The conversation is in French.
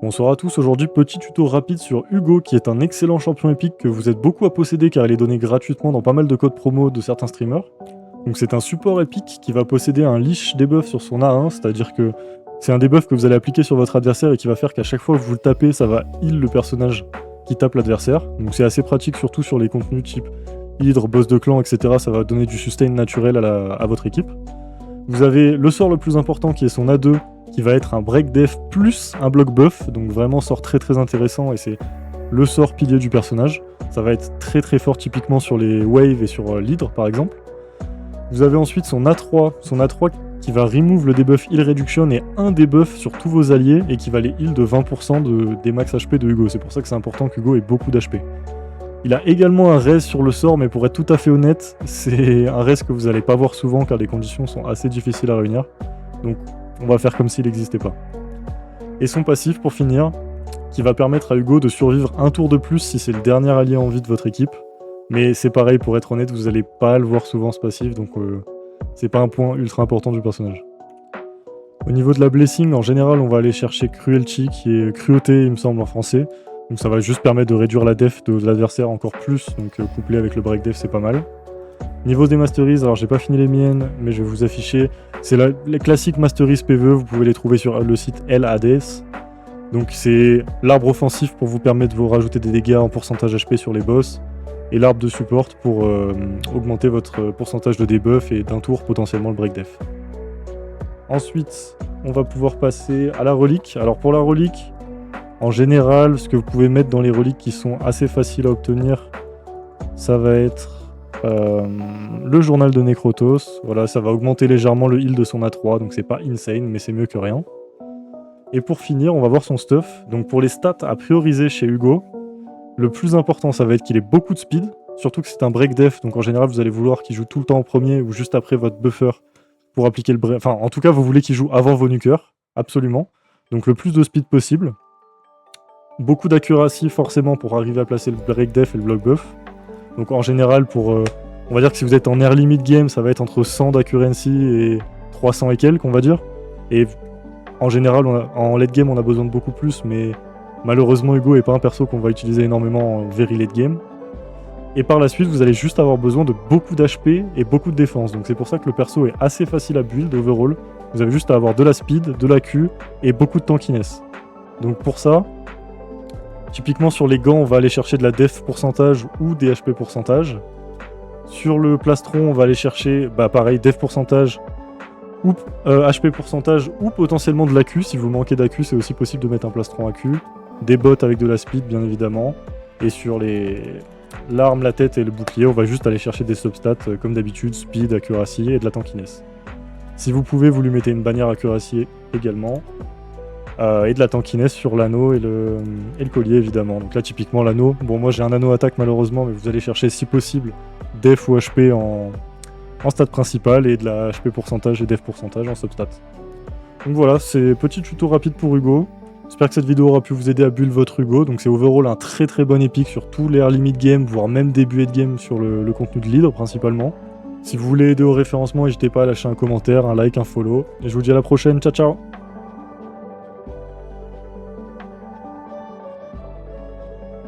Bonsoir à tous, aujourd'hui petit tuto rapide sur Hugo qui est un excellent champion épique que vous êtes beaucoup à posséder car il est donné gratuitement dans pas mal de codes promo de certains streamers. Donc c'est un support épique qui va posséder un leash debuff sur son A1, c'est-à-dire que c'est un debuff que vous allez appliquer sur votre adversaire et qui va faire qu'à chaque fois que vous le tapez, ça va heal le personnage qui tape l'adversaire. Donc c'est assez pratique surtout sur les contenus type Hydre, boss de clan, etc. Ça va donner du sustain naturel à votre équipe. Vous avez le sort le plus important qui est son A2, qui va être un break def plus un block buff, donc vraiment sort très intéressant et c'est le sort pilier du personnage. Ça va être très fort typiquement sur les waves et sur l'hydre par exemple. Vous avez ensuite son A3 qui va remove le debuff heal reduction et un debuff sur tous vos alliés et qui va les heal de 20% des max HP de Hugo. C'est pour ça que c'est important qu'Hugo ait beaucoup d'HP. Il a également un raise sur le sort, mais pour être tout à fait honnête, c'est un raise que vous n'allez pas voir souvent car les conditions sont assez difficiles à réunir. Donc on va faire comme s'il n'existait pas. Et son passif pour finir, qui va permettre à Hugo de survivre un tour de plus si c'est le dernier allié en vie de votre équipe. Mais c'est pareil, pour être honnête, vous n'allez pas le voir souvent ce passif, donc c'est pas un point ultra important du personnage. Au niveau de la blessing, en général, on va aller chercher Cruelty, qui est cruauté, il me semble, en français. Donc ça va juste permettre de réduire la def de l'adversaire encore plus, donc couplé avec le break def, c'est pas mal. Niveau des masteries, alors j'ai pas fini les miennes, mais je vais vous afficher. C'est les classiques masteries PvE, vous pouvez les trouver sur le site LADS. Donc c'est l'arbre offensif pour vous permettre de vous rajouter des dégâts en pourcentage HP sur les boss, et l'arbre de support pour augmenter votre pourcentage de debuff et d'un tour potentiellement le break def. Ensuite, on va pouvoir passer à la relique. Alors pour la relique, en général, ce que vous pouvez mettre dans les reliques qui sont assez faciles à obtenir, ça va être le journal de Necrotos. Voilà, ça va augmenter légèrement le heal de son A3, donc c'est pas insane, mais c'est mieux que rien. Et pour finir, on va voir son stuff. Donc pour les stats à prioriser chez Hugo, le plus important, ça va être qu'il ait beaucoup de speed, surtout que c'est un break def, donc en général, vous allez vouloir qu'il joue tout le temps en premier ou juste après votre buffer pour appliquer le break. Enfin, en tout cas, vous voulez qu'il joue avant vos nukers, absolument. Donc le plus de speed possible. Beaucoup d'accuracy forcément pour arriver à placer le break def et le block buff. Donc en général, on va dire que si vous êtes en early mid game, ça va être entre 100 d'accuracy et 300 et quelques, on va dire. Et en général, en late game, on a besoin de beaucoup plus, mais malheureusement, Hugo est pas un perso qu'on va utiliser énormément en very late game. Et par la suite, vous allez juste avoir besoin de beaucoup d'HP et beaucoup de défense. Donc c'est pour ça que le perso est assez facile à build overall. Vous avez juste à avoir de la speed, de la Q et beaucoup de tankiness. Donc pour ça, typiquement sur les gants, on va aller chercher de la def pourcentage ou des HP pourcentage. Sur le plastron, on va aller chercher, pareil, def pourcentage ou HP pourcentage ou potentiellement de l'AQ. Si vous manquez d'AQ, c'est aussi possible de mettre un plastron AQ. Des bottes avec de la speed, bien évidemment. Et sur l'arme, la tête et le bouclier, on va juste aller chercher des substats comme d'habitude, speed, accuracy et de la tankiness. Si vous pouvez, vous lui mettez une bannière accuracy également. Et de la tankiness sur l'anneau et le collier évidemment. Donc là typiquement l'anneau, bon moi j'ai un anneau attaque malheureusement, mais vous allez chercher si possible def ou HP en stat principal et de la HP pourcentage et def pourcentage en substat. Donc voilà, c'est petit tuto rapide pour Hugo. J'espère que cette vidéo aura pu vous aider à build votre Hugo. Donc c'est overall un très bon épique sur tous les early mid game, voire même début de game sur le contenu de l'hydre principalement. Si vous voulez aider au référencement, n'hésitez pas à lâcher un commentaire, un like, un follow. Et je vous dis à la prochaine, ciao ciao.